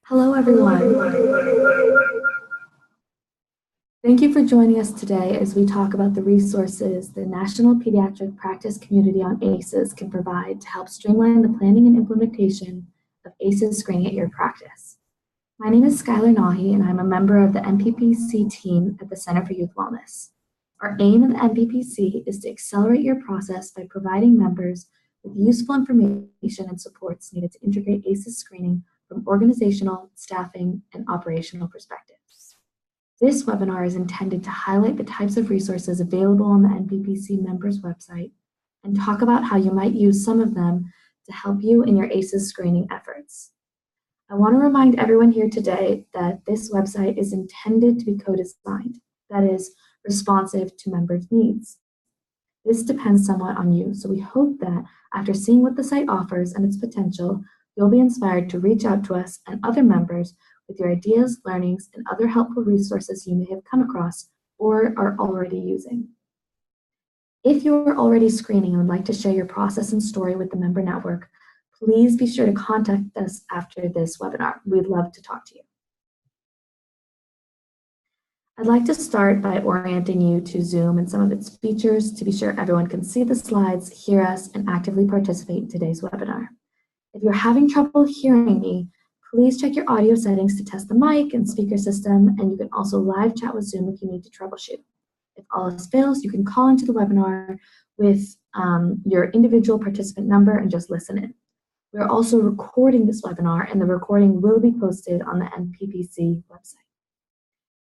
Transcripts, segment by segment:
Hello, everyone. Thank you for joining us today as we talk about the resources the National Pediatric Practice Community on ACEs can provide to help streamline the planning and implementation of ACEs screening at your practice. My name is Skylar Nahi, and I'm a member of the NPPC team at the Center for Youth Wellness. Our aim in the NPPC is to accelerate your process by providing members with useful information and supports needed to integrate ACEs screening from organizational, staffing, and operational perspectives. This webinar is intended to highlight the types of resources available on the NPPC members website and talk about how you might use some of them to help you in your ACEs screening efforts. I want to remind everyone here today that this website is intended to be co-designed, that is, responsive to members' needs. This depends somewhat on you, so we hope that after seeing what the site offers and its potential, you'll be inspired to reach out to us and other members with your ideas, learnings, and other helpful resources you may have come across or are already using. If you're already screening and would like to share your process and story with the member network, please be sure to contact us after this webinar. We'd love to talk to you. I'd like to start by orienting you to Zoom and some of its features to be sure everyone can see the slides, hear us, and actively participate in today's webinar. If you're having trouble hearing me, please check your audio settings to test the mic and speaker system, and you can also live chat with Zoom if you need to troubleshoot. If all else fails, you can call into the webinar with your individual participant number and just listen in. We're also recording this webinar, and the recording will be posted on the NPPC website.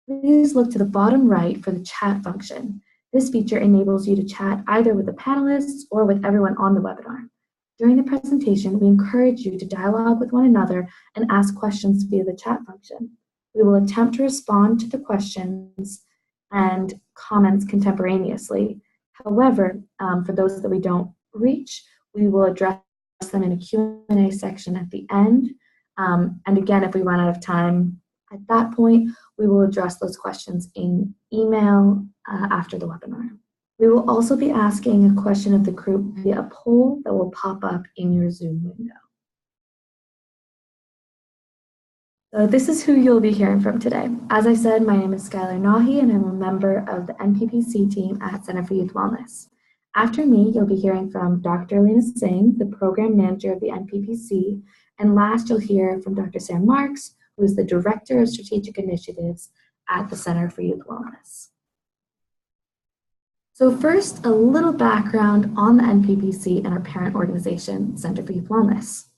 Please look to the bottom right for the chat function. This feature enables you to chat either with the panelists or with everyone on the webinar. During the presentation, we encourage you to dialogue with one another and ask questions via the chat function. We will attempt to respond to the questions and comments contemporaneously. However, for those that we don't reach, we will address them in a Q&A section at the end. And again, if we run out of time at that point, we will address those questions in email after the webinar. We will also be asking a question of the group via a poll that will pop up in your Zoom window. So this is who you'll be hearing from today. As I said, my name is Skylar Nahi, and I'm a member of the NPPC team at Center for Youth Wellness. After me, you'll be hearing from Dr. Lena Singh, the program manager of the NPPC, and last you'll hear from Dr. Sam Marks, who is the Director of Strategic Initiatives at the Center for Youth Wellness. So first, a little background on the NPPC and our parent organization, Center for Youth Wellness.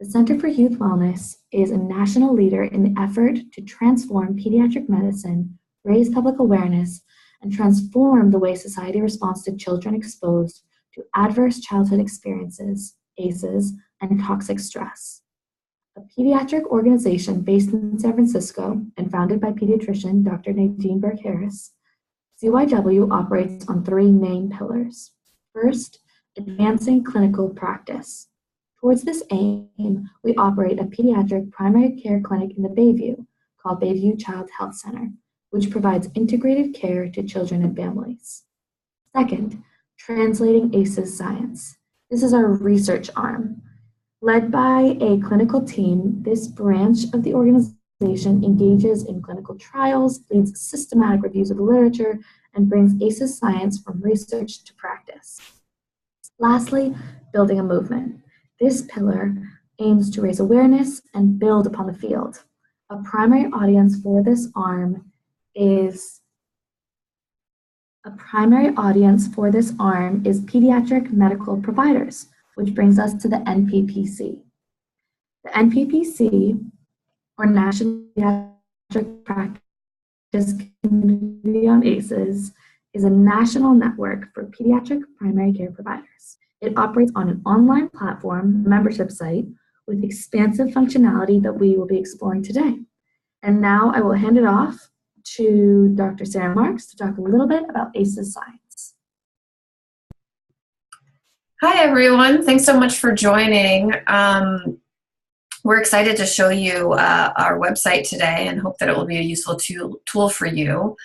The Center for Youth Wellness is a national leader in the effort to transform pediatric medicine, raise public awareness, and transform the way society responds to children exposed to adverse childhood experiences, ACEs, and toxic stress. A pediatric organization based in San Francisco and founded by pediatrician Dr. Nadine Burke-Harris, CYW operates on three main pillars. First, advancing clinical practice. Towards this aim, we operate a pediatric primary care clinic in the Bayview called Bayview Child Health Center, which provides integrated care to children and families. Second, translating ACEs science. This is our research arm. Led by a clinical team, this branch of the organization engages in clinical trials, leads systematic reviews of the literature, and brings ACEs science from research to practice. Lastly, building a movement. This pillar aims to raise awareness and build upon the field. A primary audience for this arm is pediatric medical providers, which brings us to the NPPC. The NPPC, or National Pediatric Practice Community on ACEs, is a national network for pediatric primary care providers. It operates on an online platform membership site with expansive functionality that we will be exploring today. And now I will hand it off to Dr. Sarah Marks to talk a little bit about ACEs science. Hi, everyone. Thanks so much for joining. We're excited to show you our website today and hope that it will be a useful tool for you.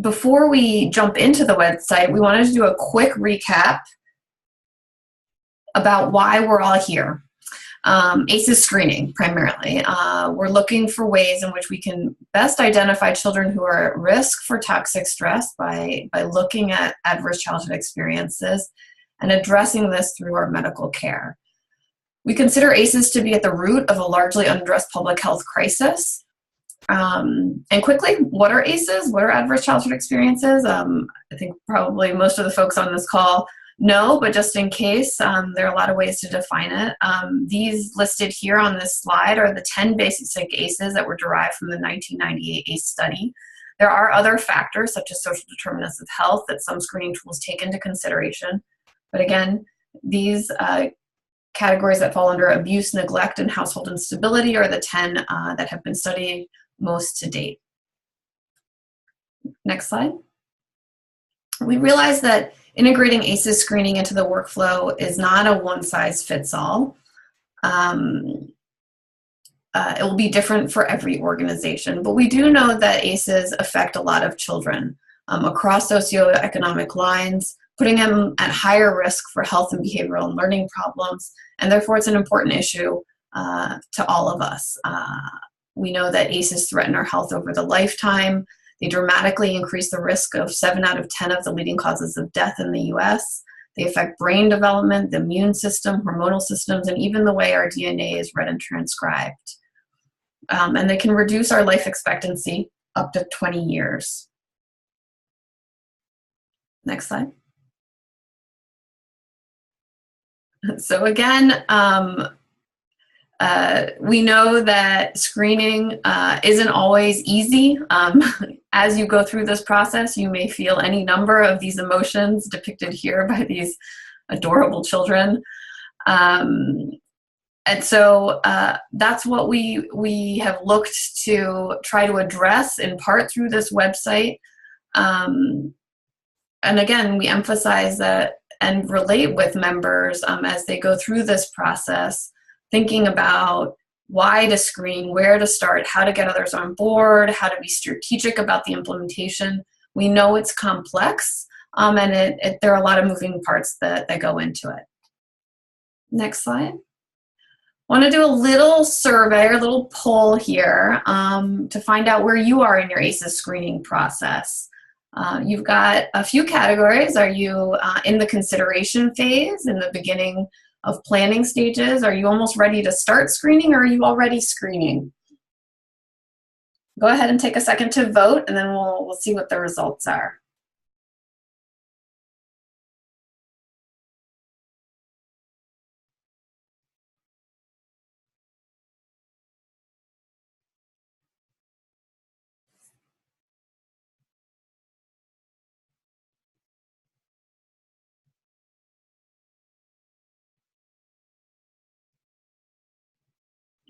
Before we jump into the website, we wanted to do a quick recap about why we're all here. ACEs screening, primarily. We're looking for ways in which we can best identify children who are at risk for toxic stress by looking at adverse childhood experiences and addressing this through our medical care. We consider ACEs to be at the root of a largely unaddressed public health crisis. And quickly, what are ACEs? What are adverse childhood experiences? I think probably most of the folks on this call know, but just in case, there are a lot of ways to define it. These listed here on this slide are the 10 basic ACEs that were derived from the 1998 ACE study. There are other factors, such as social determinants of health, that some screening tools take into consideration. But again, these categories that fall under abuse, neglect, and household instability are the 10 that have been studied most to date. Next slide. We realize that integrating ACEs screening into the workflow is not a one-size-fits-all. It will be different for every organization, but we do know that ACEs affect a lot of children across socioeconomic lines, putting them at higher risk for health and behavioral and learning problems, and therefore it's an important issue to all of us. We know that ACEs threaten our health over the lifetime. They dramatically increase the risk of 7 out of 10 of the leading causes of death in the US. They affect brain development, the immune system, hormonal systems, and even the way our DNA is read and transcribed. And they can reduce our life expectancy up to 20 years. Next slide. So again, we know that screening isn't always easy. As you go through this process, you may feel any number of these emotions depicted here by these adorable children. And so that's what we have looked to try to address in part through this website. And again, we emphasize that and relate with members as they go through this process, thinking about why to screen, where to start, how to get others on board, how to be strategic about the implementation. We know it's complex, and there are a lot of moving parts that go into it. Next slide. I want to do a little survey or a little poll here to find out where you are in your ACEs screening process. You've got a few categories. Are you in the consideration phase, in the beginning of planning stages? Are you almost ready to start screening, or are you already screening? Go ahead and take a second to vote, and then we'll see what the results are.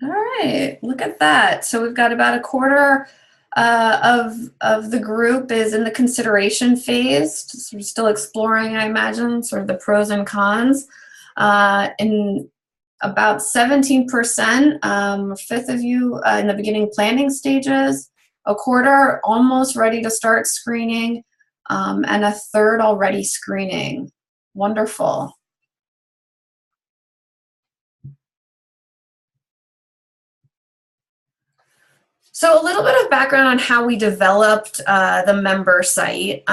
All right, look at that. So we've got about a quarter of the group is in the consideration phase, so we're still exploring, I imagine, sort of the pros and cons. And about 17%, a fifth of you in the beginning planning stages, a quarter almost ready to start screening, and a third already screening. Wonderful. So a little bit of background on how we developed the member site.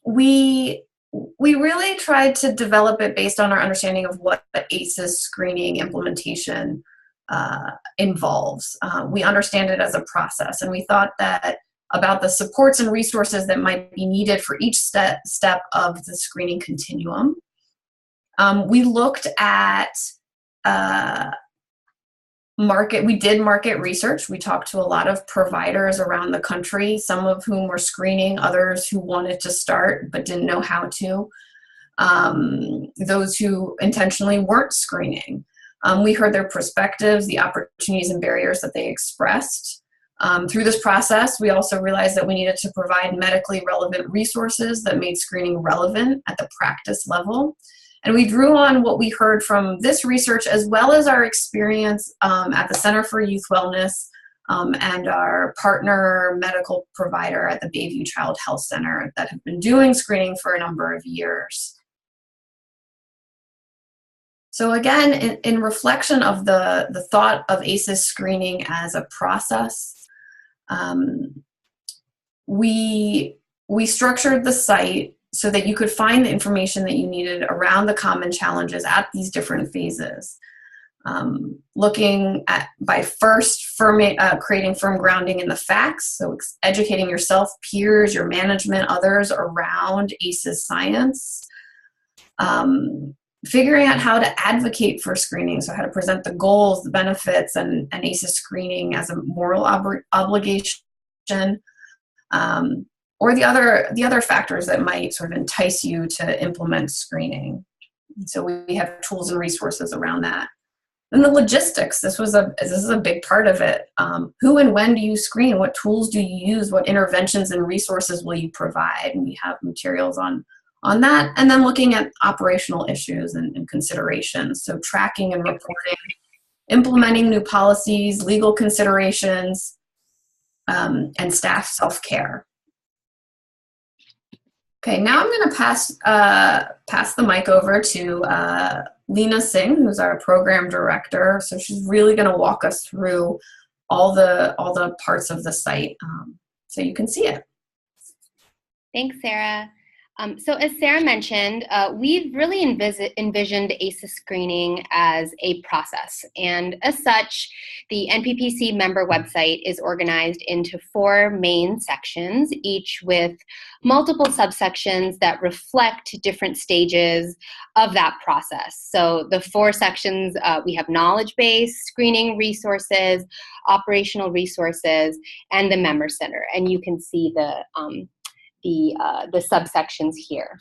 We really tried to develop it based on our understanding of what ACEs screening implementation involves. We understand it as a process, and we thought that about the supports and resources that might be needed for each step of the screening continuum. We looked at we did market research. We talked to a lot of providers around the country, some of whom were screening, others who wanted to start but didn't know how to, those who intentionally weren't screening. We heard their perspectives, the opportunities and barriers that they expressed. Through this process, we also realized that we needed to provide medically relevant resources that made screening relevant at the practice level. And we drew on what we heard from this research, as well as our experience at the Center for Youth Wellness and our partner medical provider at the Bayview Child Health Center that have been doing screening for a number of years. So again, in reflection of the thought of ACEs screening as a process, we structured the site so that you could find the information that you needed around the common challenges at these different phases. Looking at by first creating firm grounding in the facts, so educating yourself, peers, your management, others around ACEs science. Figuring out how to advocate for screening, so how to present the goals, the benefits, and ACEs screening as a moral obligation, or the other factors that might sort of entice you to implement screening. And so we have tools and resources around that. And the logistics, this is a big part of it. Who and when do you screen? What tools do you use? What interventions and resources will you provide? And we have materials on that. And then looking at operational issues and considerations. So tracking and reporting, implementing new policies, legal considerations, and staff self-care. Okay, now I'm going to pass the mic over to Lena Singh, who's our program director. So she's really going to walk us through all the parts of the site, so you can see it. Thanks, Sarah. So as Sarah mentioned, we've really envisioned ACEs screening as a process. And as such, the NPPC member website is organized into 4 main sections, each with multiple subsections that reflect different stages of that process. So the 4 sections, we have knowledge base, screening resources, operational resources, and the member center. And you can see the subsections here.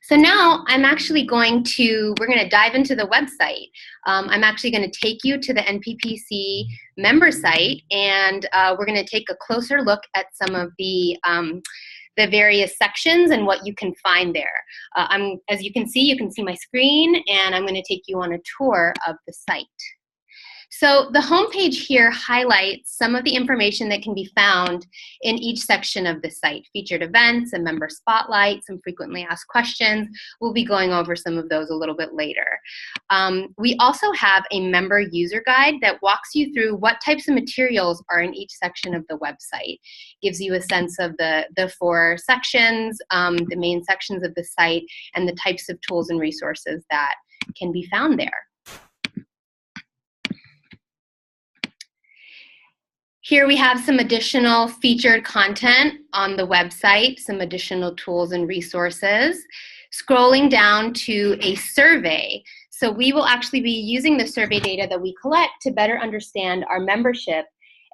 So now we're going to dive into the website. I'm actually going to take you to the NPPC member site, and we're going to take a closer look at some of the various sections and what you can find there. As you can see my screen, and I'm going to take you on a tour of the site. So the homepage here highlights some of the information that can be found in each section of the site. Featured events, a member spotlight, some frequently asked questions. We'll be going over some of those a little bit later. We also have a member user guide that walks you through what types of materials are in each section of the website. Gives you a sense of the 4 sections, the main sections of the site, and the types of tools and resources that can be found there. Here we have some additional featured content on the website, some additional tools and resources. Scrolling down to a survey. So we will actually be using the survey data that we collect to better understand our membership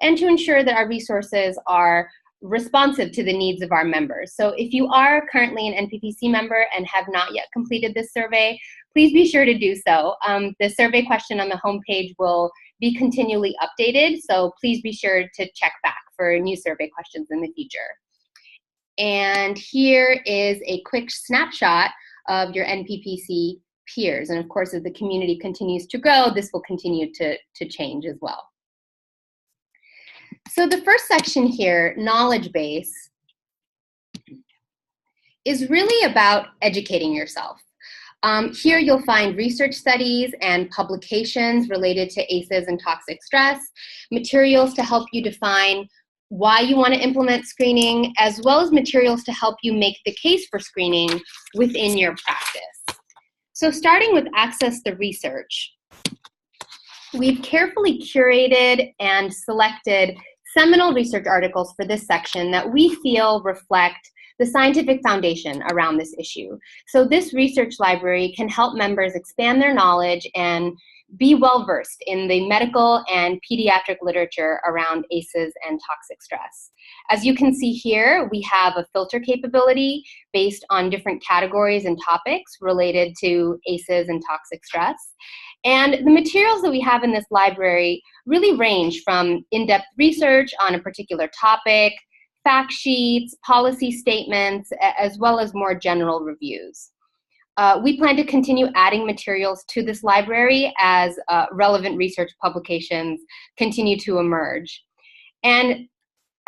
and to ensure that our resources are responsive to the needs of our members. So if you are currently an NPPC member and have not yet completed this survey, please be sure to do so. The survey question on the homepage will be continually updated, so please be sure to check back for new survey questions in the future. And here is a quick snapshot of your NPPC peers. And of course, as the community continues to grow, this will continue to change as well. So the first section here, knowledge base, is really about educating yourself. Here you'll find research studies and publications related to ACEs and toxic stress, materials to help you define why you want to implement screening, as well as materials to help you make the case for screening within your practice. So starting with access the research, we've carefully curated and selected seminal research articles for this section that we feel reflect the scientific foundation around this issue. So this research library can help members expand their knowledge and be well-versed in the medical and pediatric literature around ACEs and toxic stress. As you can see here, we have a filter capability based on different categories and topics related to ACEs and toxic stress. And the materials that we have in this library really range from in-depth research on a particular topic, fact sheets, policy statements, as well as more general reviews. We plan to continue adding materials to this library as relevant research publications continue to emerge. And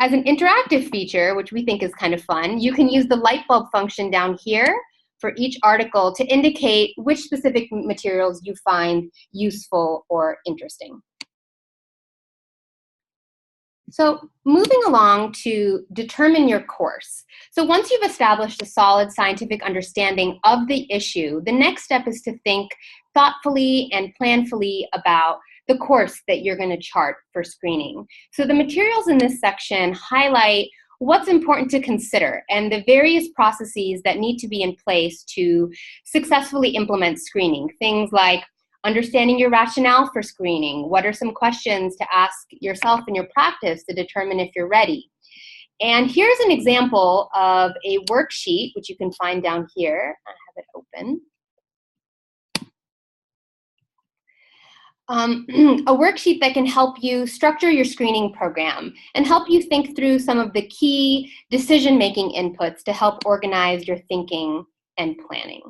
as an interactive feature, which we think is kind of fun, you can use the light bulb function down here for each article to indicate which specific materials you find useful or interesting. So moving along to determine your course. So once you've established a solid scientific understanding of the issue, the next step is to think thoughtfully and planfully about the course that you're going to chart for screening. So the materials in this section highlight what's important to consider and the various processes that need to be in place to successfully implement screening. Things like understanding your rationale for screening. What are some questions to ask yourself in your practice to determine if you're ready? And here's an example of a worksheet, which you can find down here. I have it open. A worksheet that can help you structure your screening program and help you think through some of the key decision-making inputs to help organize your thinking and planning.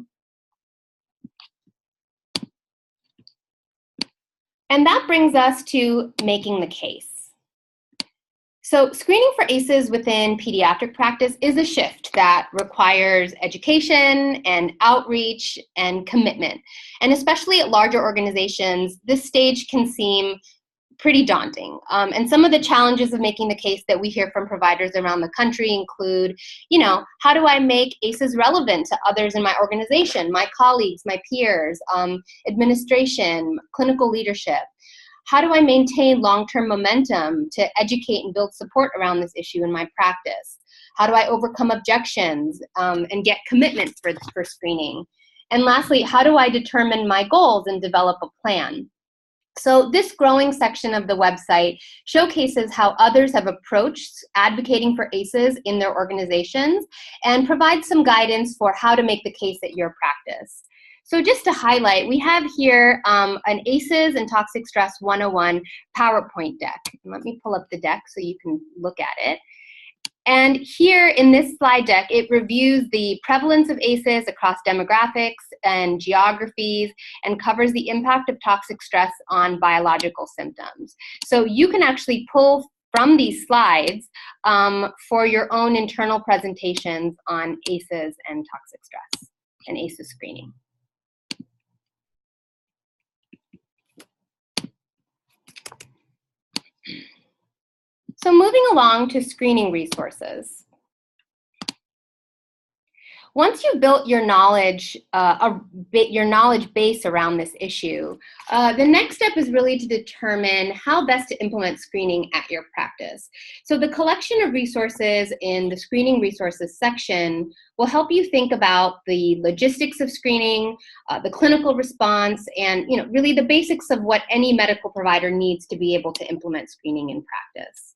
And that brings us to making the case. So screening for ACEs within pediatric practice is a shift that requires education and outreach and commitment. And especially at larger organizations, this stage can seem pretty daunting. And some of the challenges of making the case that we hear from providers around the country include, how do I make ACEs relevant to others in my organization, my colleagues, my peers, administration, clinical leadership? How do I maintain long-term momentum to educate and build support around this issue in my practice? How do I overcome objections and get commitment for screening? And lastly, how do I determine my goals and develop a plan? So this growing section of the website showcases how others have approached advocating for ACEs in their organizations and provides some guidance for how to make the case at your practice. So just to highlight, we have here an ACEs and Toxic Stress 101 PowerPoint deck. Let me pull up the deck so you can look at it. And here in this slide deck, it reviews the prevalence of ACEs across demographics and geographies and covers the impact of toxic stress on biological symptoms. So you can actually pull from these slides for your own internal presentations on ACEs and toxic stress and ACEs screening. So moving along to screening resources. Once you've built your knowledge base around this issue, the next step is really to determine how best to implement screening at your practice. So the collection of resources in the screening resources section will help you think about the logistics of screening, the clinical response, and really the basics of what any medical provider needs to be able to implement screening in practice.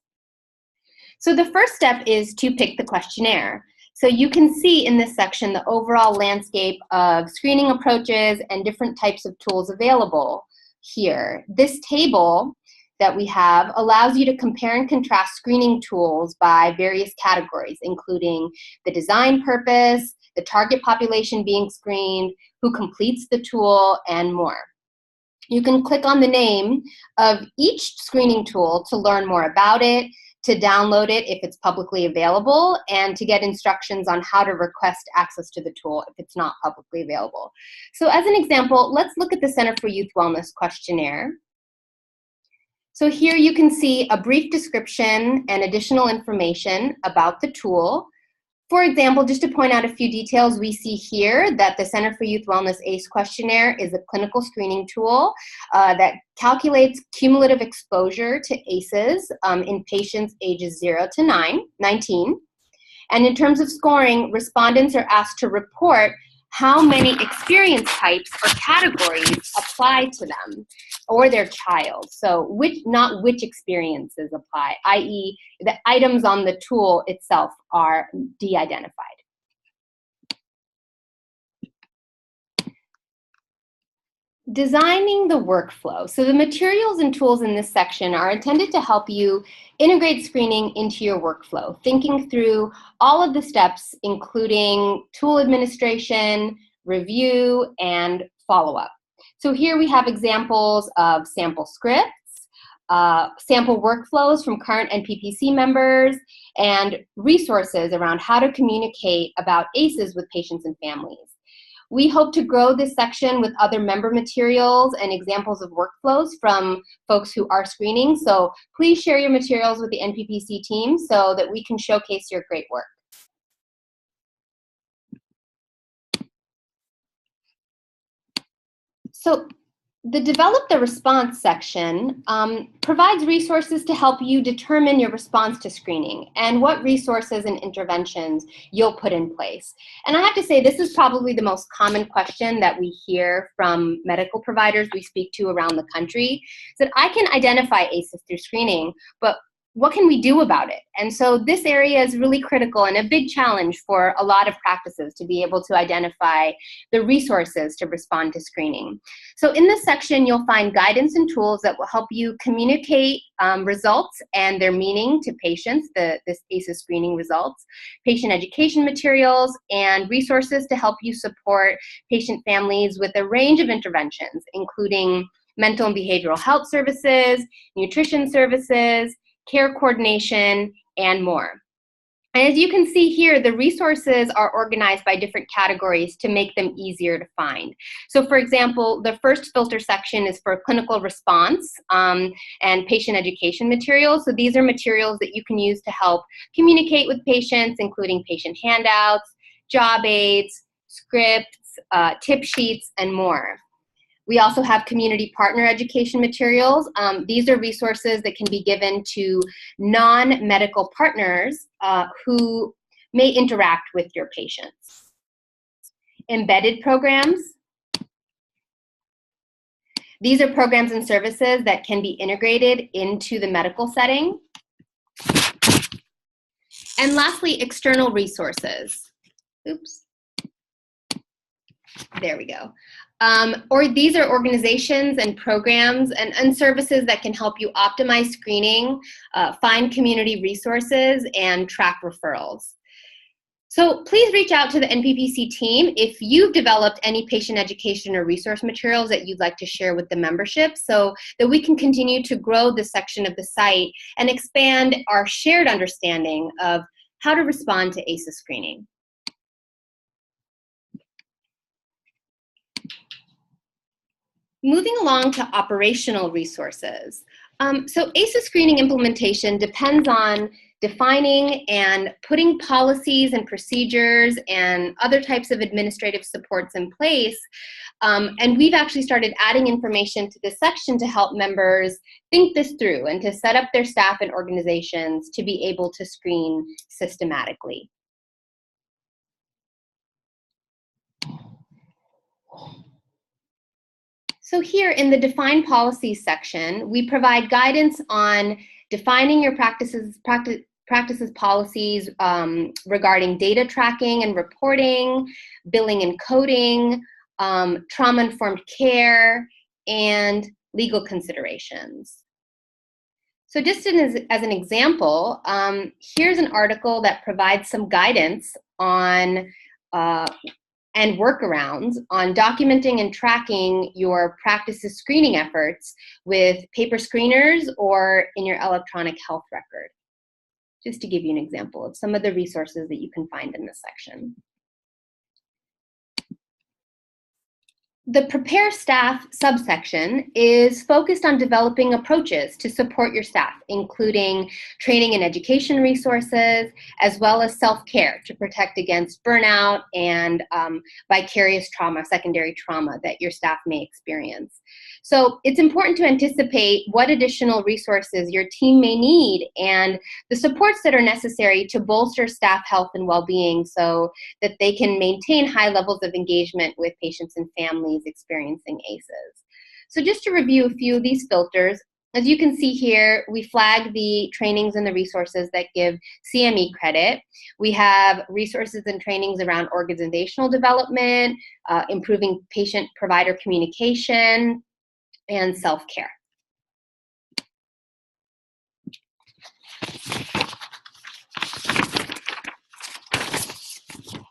So the first step is to pick the questionnaire. So you can see in this section the overall landscape of screening approaches and different types of tools available here. This table that we have allows you to compare and contrast screening tools by various categories, including the design purpose, the target population being screened, who completes the tool, and more. You can click on the name of each screening tool to learn more about it, to download it if it's publicly available, and to get instructions on how to request access to the tool if it's not publicly available. So as an example, let's look at the Center for Youth Wellness questionnaire. So here you can see a brief description and additional information about the tool. For example, just to point out a few details, we see here that the Center for Youth Wellness ACE questionnaire is a clinical screening tool that calculates cumulative exposure to ACEs in patients ages 0 to 19. And in terms of scoring, respondents are asked to report how many experience types or categories apply to them or their child. So not which experiences apply, i.e. the items on the tool itself are de-identified. Designing the workflow. So the materials and tools in this section are intended to help you integrate screening into your workflow, thinking through all of the steps, including tool administration, review, and follow-up. So here we have examples of sample scripts, sample workflows from current NPPC members, and resources around how to communicate about ACEs with patients and families. We hope to grow this section with other member materials and examples of workflows from folks who are screening. So please share your materials with the NPPC team so that we can showcase your great work. So the Develop the Response section provides resources to help you determine your response to screening and what resources and interventions you'll put in place. And I have to say, this is probably the most common question that we hear from medical providers we speak to around the country, is that I can identify ACEs through screening, but what can we do about it? And so this area is really critical and a big challenge for a lot of practices to be able to identify the resources to respond to screening. So in this section, you'll find guidance and tools that will help you communicate results and their meaning to patients, this ACEs screening results, patient education materials, and resources to help you support patient families with a range of interventions, including mental and behavioral health services, nutrition services, care coordination, and more. And as you can see here, the resources are organized by different categories to make them easier to find. So for example, the first filter section is for clinical response and patient education materials. So these are materials that you can use to help communicate with patients, including patient handouts, job aids, scripts, tip sheets, and more. We also have community partner education materials. These are resources that can be given to non-medical partners who may interact with your patients. Embedded programs. These are programs and services that can be integrated into the medical setting. And lastly, external resources. Oops. There we go. Or these are organizations and programs and services that can help you optimize screening, find community resources, and track referrals. So please reach out to the NPPC team if you've developed any patient education or resource materials that you'd like to share with the membership so that we can continue to grow this section of the site and expand our shared understanding of how to respond to ACEs screening. Moving along to operational resources. So ACEs screening implementation depends on defining and putting policies and procedures and other types of administrative supports in place. And we've actually started adding information to this section to help members think this through and to set up their staff and organizations to be able to screen systematically. So here in the Define Policies section, we provide guidance on defining your practices policies regarding data tracking and reporting, billing and coding, trauma-informed care, and legal considerations. So just as an example, here's an article that provides some guidance on and workarounds on documenting and tracking your practice's screening efforts with paper screeners or in your electronic health record. Just to give you an example of some of the resources that you can find in this section. The Prepare Staff subsection is focused on developing approaches to support your staff, including training and education resources, as well as self-care to protect against burnout and vicarious trauma, secondary trauma that your staff may experience. So it's important to anticipate what additional resources your team may need and the supports that are necessary to bolster staff health and well-being so that they can maintain high levels of engagement with patients and families experiencing ACEs. So just to review a few of these filters, as you can see here, we flag the trainings and the resources that give CME credit. We have resources and trainings around organizational development, improving patient-provider communication, and self-care.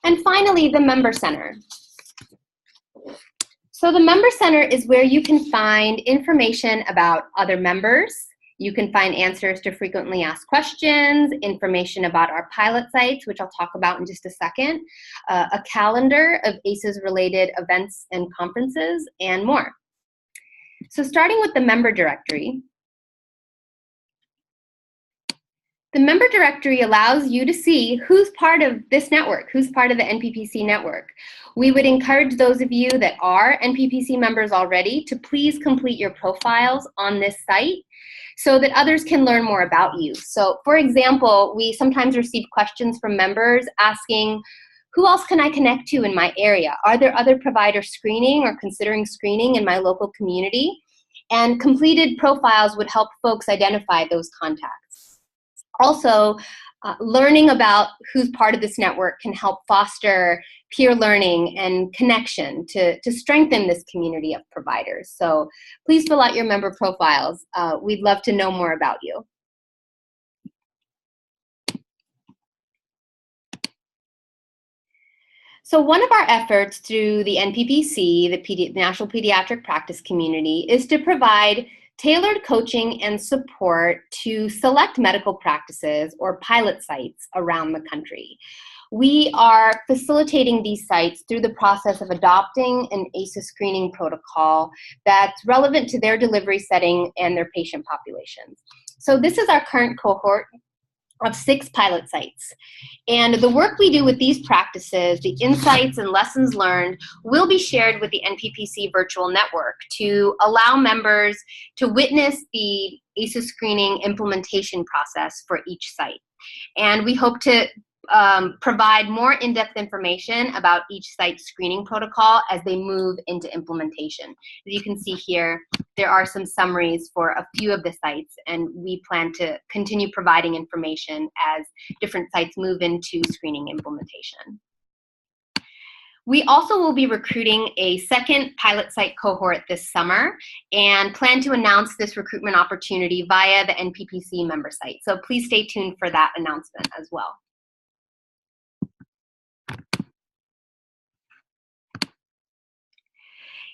And finally, the Member Center. So the Member Center is where you can find information about other members, You can find answers to frequently asked questions, information about our pilot sites, which I'll talk about in just a second, a calendar of ACEs-related events and conferences, and more. So starting with the member directory, the member directory allows you to see who's part of this network, who's part of the NPPC network. We would encourage those of you that are NPPC members already to please complete your profiles on this site so that others can learn more about you. So for example, we sometimes receive questions from members asking, who else can I connect to in my area? Are there other providers screening or considering screening in my local community? And completed profiles would help folks identify those contacts. Also, learning about who's part of this network can help foster peer learning and connection to strengthen this community of providers. So please fill out your member profiles. We'd love to know more about you. So one of our efforts through the NPPC, the National Pediatric Practice Community, is to provide tailored coaching and support to select medical practices or pilot sites around the country. We are facilitating these sites through the process of adopting an ACEs screening protocol that's relevant to their delivery setting and their patient populations. So this is our current cohort of 6 pilot sites. And the work we do with these practices, the insights and lessons learned, will be shared with the NPPC virtual network to allow members to witness the ACEs screening implementation process for each site. And we hope to provide more in-depth information about each site's screening protocol as they move into implementation. As you can see here, there are some summaries for a few of the sites, and we plan to continue providing information as different sites move into screening implementation. We also will be recruiting a second pilot site cohort this summer and plan to announce this recruitment opportunity via the NPPC member site. So please stay tuned for that announcement as well.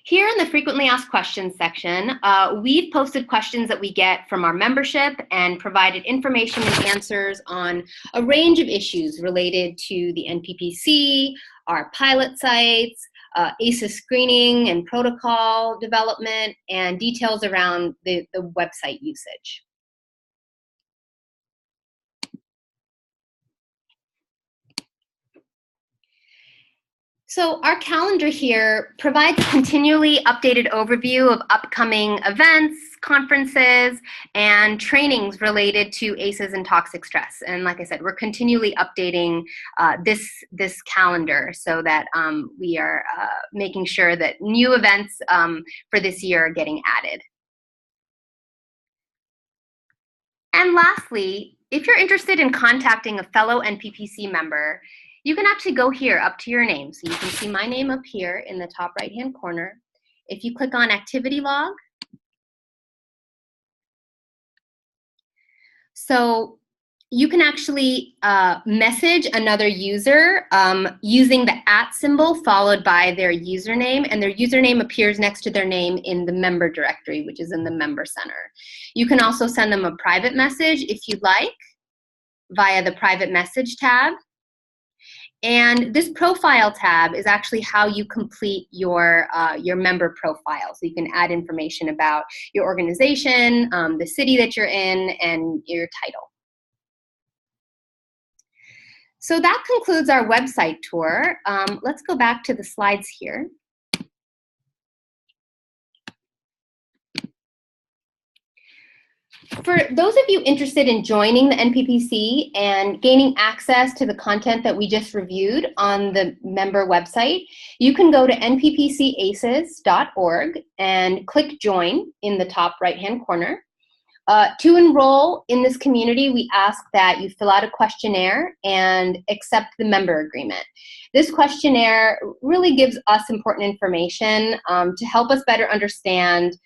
Here in the frequently asked questions section, we've posted questions that we get from our membership and provided information and answers on a range of issues related to the NPPC, our pilot sites, ACEs screening and protocol development, and details around the website usage. So our calendar here provides a continually updated overview of upcoming events, conferences, and trainings related to ACEs and toxic stress. And like I said, we're continually updating this calendar so that we are making sure that new events for this year are getting added. And lastly, if you're interested in contacting a fellow NPPC member, you can actually go here up to your name. So you can see my name up here in the top right-hand corner. If you click on Activity Log, so you can actually message another user using the @ symbol followed by their username, and their username appears next to their name in the member directory, which is in the Member Center. You can also send them a private message if you'd like via the Private Message tab. And this profile tab is actually how you complete your member profile. So you can add information about your organization, the city that you're in, and your title. So that concludes our website tour. Let's go back to the slides here. For those of you interested in joining the NPPC and gaining access to the content that we just reviewed on the member website, you can go to nppcaces.org and click Join in the top right-hand corner. To enroll in this community, we ask that you fill out a questionnaire and accept the member agreement. This questionnaire really gives us important information to help us better understand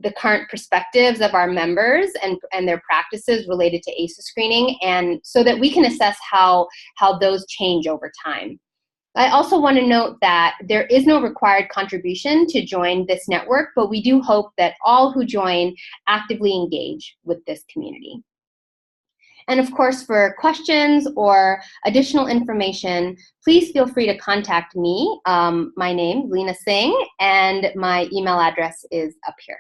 the current perspectives of our members and their practices related to ACEs screening, and so that we can assess how those change over time. I also want to note that there is no required contribution to join this network, but we do hope that all who join actively engage with this community. And of course, for questions or additional information, please feel free to contact me. My name, Lena Singh, and my email address is up here.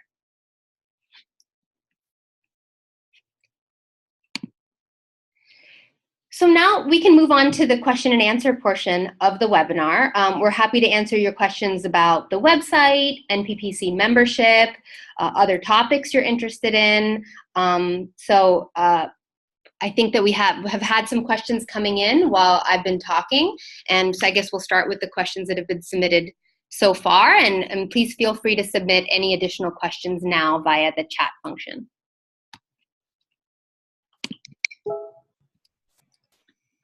So now we can move on to the question and answer portion of the webinar. We're happy to answer your questions about the website, NPPC membership, other topics you're interested in. I think that we have had some questions coming in while I've been talking, and so I guess we'll start with the questions that have been submitted so far, and please feel free to submit any additional questions now via the chat function.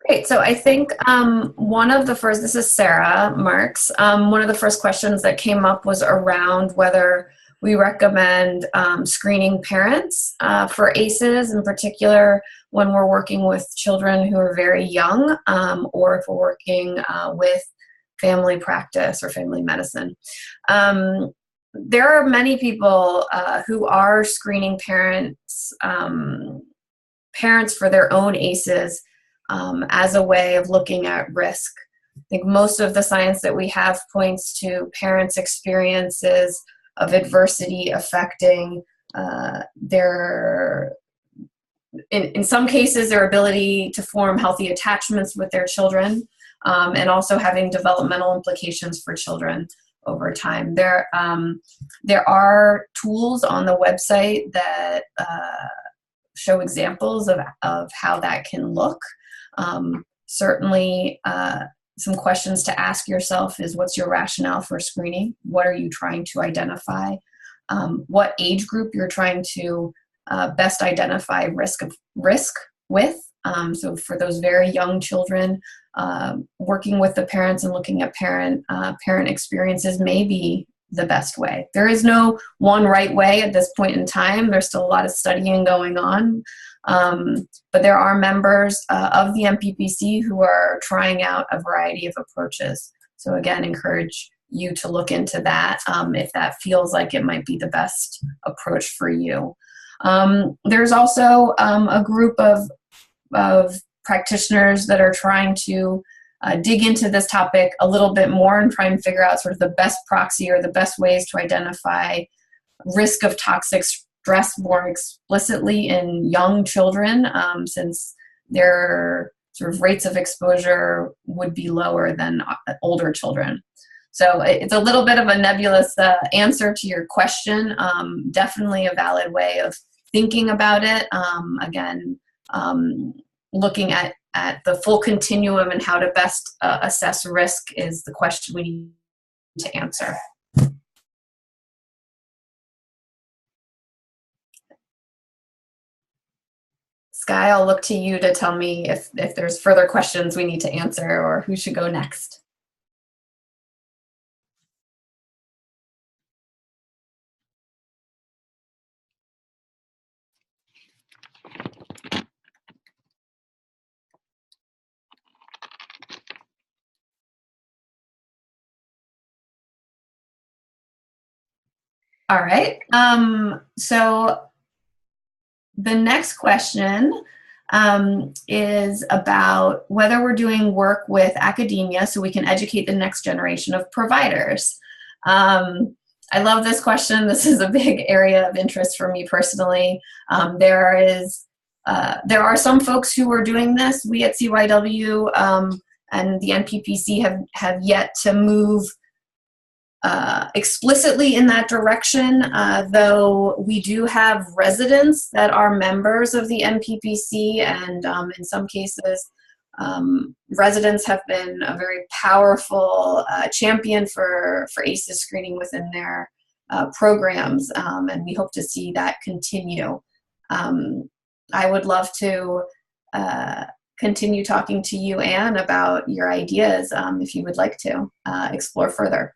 Great, so I think one of the first, this is Sarah Marks, one of the first questions that came up was around whether we recommend screening parents for ACEs, in particular when we're working with children who are very young, or if we're working with family practice or family medicine. There are many people who are screening parents for their own ACEs as a way of looking at risk. I think most of the science that we have points to parents' experiences of adversity affecting in some cases, their ability to form healthy attachments with their children, and also having developmental implications for children over time. There are tools on the website that show examples of how that can look. Certainly, some questions to ask yourself is, what's your rationale for screening? What are you trying to identify? What age group you're trying to best identify risk with? So for those very young children, working with the parents and looking at parent experiences may be the best way. There is no one right way at this point in time. There's still a lot of studying going on. But there are members of the NPPC who are trying out a variety of approaches. So again, encourage you to look into that if that feels like it might be the best approach for you. There's also a group of practitioners that are trying to dig into this topic a little bit more and try and figure out sort of the best proxy or the best ways to identify risk of toxic stress more explicitly in young children, since their sort of rates of exposure would be lower than older children. So it's a little bit of a nebulous answer to your question. Definitely a valid way of thinking about it. Again, looking at the full continuum and how to best assess risk is the question we need to answer. Sky, I'll look to you to tell me if there's further questions we need to answer or who should go next. All right, so the next question is about whether we're doing work with academia so we can educate the next generation of providers. I love this question. This is a big area of interest for me personally. There are some folks who are doing this. We at CYW and the NPPC have yet to move explicitly in that direction, though we do have residents that are members of the NPPC, and in some cases, residents have been a very powerful champion for ACEs screening within their programs, and we hope to see that continue. I would love to continue talking to you, Anne, about your ideas if you would like to explore further.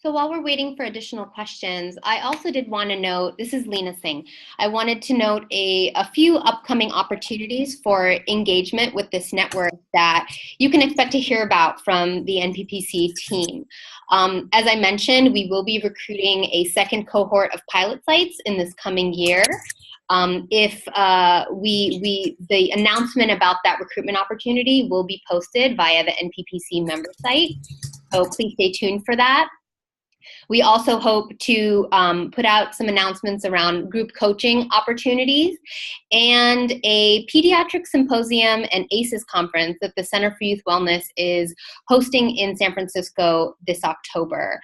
So while we're waiting for additional questions, I also did want to note, this is Lena Singh. I wanted to note a few upcoming opportunities for engagement with this network that you can expect to hear about from the NPPC team. As I mentioned, we will be recruiting a second cohort of pilot sites in this coming year. The announcement about that recruitment opportunity will be posted via the NPPC member site, so please stay tuned for that. We also hope to put out some announcements around group coaching opportunities and a pediatric symposium and ACEs conference that the Center for Youth Wellness is hosting in San Francisco this October.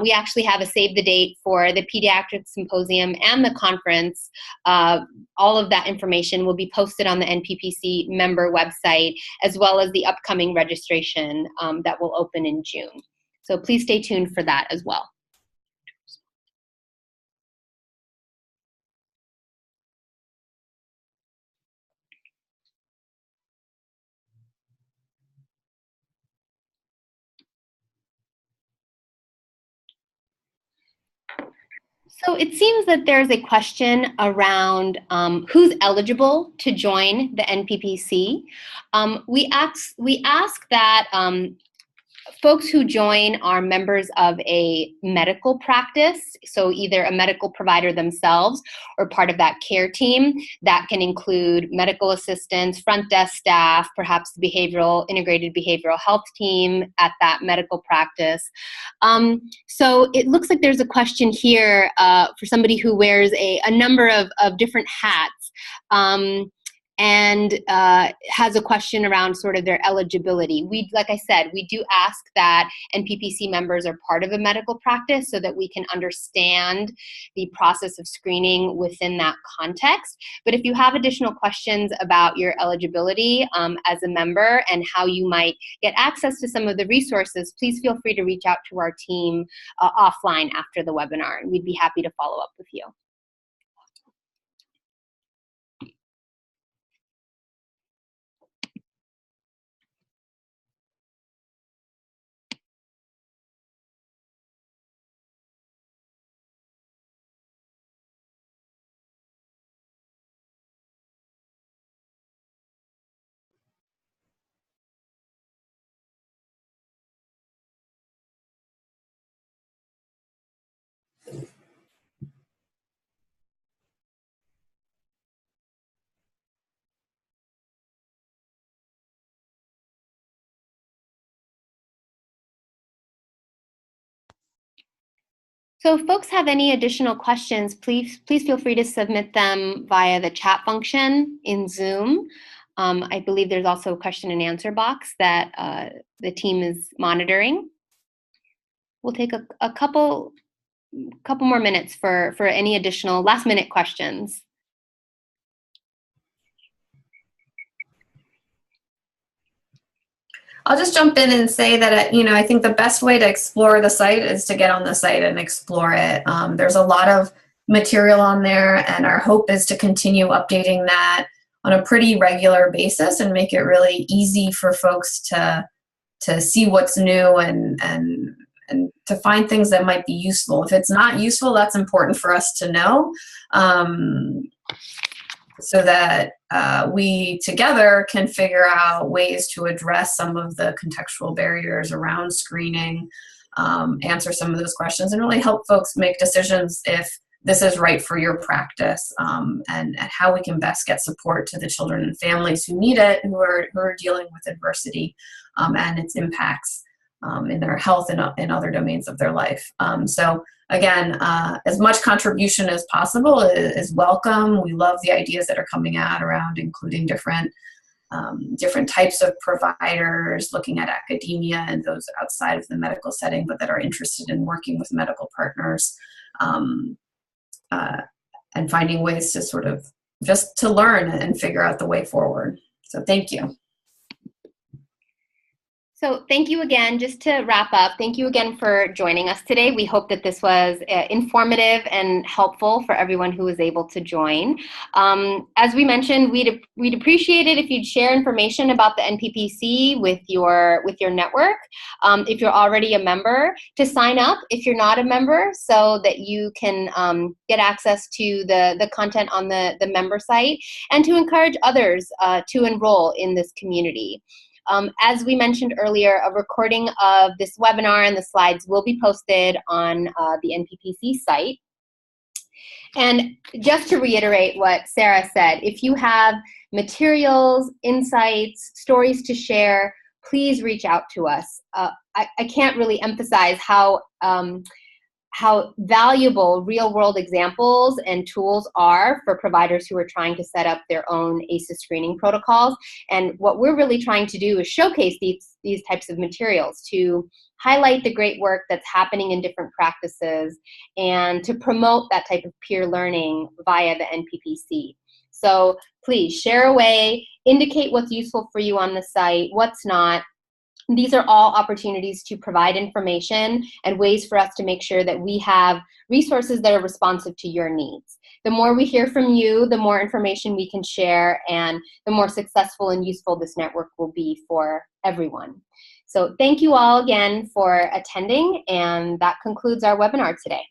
We actually have a save the date for the pediatric symposium and the conference. All of that information will be posted on the NPPC member website, as well as the upcoming registration that will open in June. So please stay tuned for that as well. So it seems that there's a question around who's eligible to join the NPPC. We ask that folks who join are members of a medical practice, so either a medical provider themselves or part of that care team. That can include medical assistants, front desk staff, perhaps the integrated behavioral health team at that medical practice. So it looks like there's a question here for somebody who wears a number of different hats. And has a question around sort of their eligibility. Like I said, we do ask that NPPC members are part of a medical practice so that we can understand the process of screening within that context. But if you have additional questions about your eligibility as a member and how you might get access to some of the resources, please feel free to reach out to our team offline after the webinar, and we'd be happy to follow up with you. So if folks have any additional questions, please feel free to submit them via the chat function in Zoom. I believe there's also a question and answer box that the team is monitoring. We'll take a couple more minutes for any additional last minute questions. I'll just jump in and say that, I think the best way to explore the site is to get on the site and explore it. There's a lot of material on there, and our hope is to continue updating that on a pretty regular basis and make it really easy for folks to see what's new and to find things that might be useful. If it's not useful, that's important for us to know. So that we together can figure out ways to address some of the contextual barriers around screening, answer some of those questions, and really help folks make decisions if this is right for your practice, and how we can best get support to the children and families who need it, who are dealing with adversity and its impacts in their health and in other domains of their life. So again, as much contribution as possible is welcome. We love the ideas that are coming out around including different types of providers, looking at academia and those outside of the medical setting, but that are interested in working with medical partners, and finding ways to sort of just to learn and figure out the way forward. So thank you. So thank you again. Just to wrap up, thank you again for joining us today. We hope that this was informative and helpful for everyone who was able to join. As we mentioned, we'd appreciate it if you'd share information about the NPPC with your network. If you're already a member, to sign up if you're not a member, so that you can get access to the content on the member site, and to encourage others to enroll in this community. As we mentioned earlier, a recording of this webinar and the slides will be posted on the NPPC site. And just to reiterate what Sarah said, if you have materials, insights, stories to share, please reach out to us. I can't really emphasize how valuable real-world examples and tools are for providers who are trying to set up their own ACEs screening protocols. And what we're really trying to do is showcase these types of materials to highlight the great work that's happening in different practices and to promote that type of peer learning via the NPPC. So please share away, indicate what's useful for you on the site, what's not. These are all opportunities to provide information and ways for us to make sure that we have resources that are responsive to your needs. The more we hear from you, the more information we can share, and the more successful and useful this network will be for everyone. So thank you all again for attending, and that concludes our webinar today.